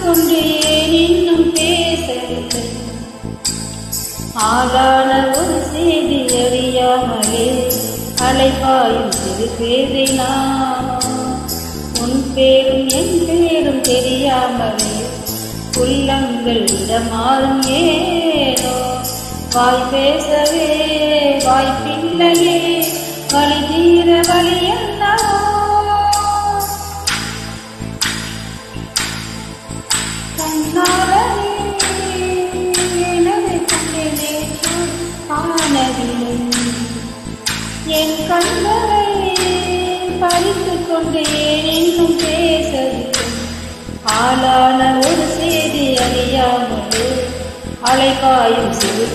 கொண்டு ஏன் இன்னும் பேசவில்லை? ஆளான ஒரு செய்தி அறியாமலே அலைபாயும் சிறு பேதை நானோ. உன் பேரும் என் பேரும் தெரியாமலே உள்ளங்கள் இடமாறும் ஏனோ. வாய் பேசவே வாய்ப்பில்லையே, வழி தீர வழி என்னவோ. கண்ணாலே எனது கண்ணிலே காணவில்லை, என் கண்களை பறித்துக் கொண்டு ஏன் இன்னும் பேசவில்லை? ஆளான ஒரு செய்தி அறியாமலே அலைபாயும் சிறு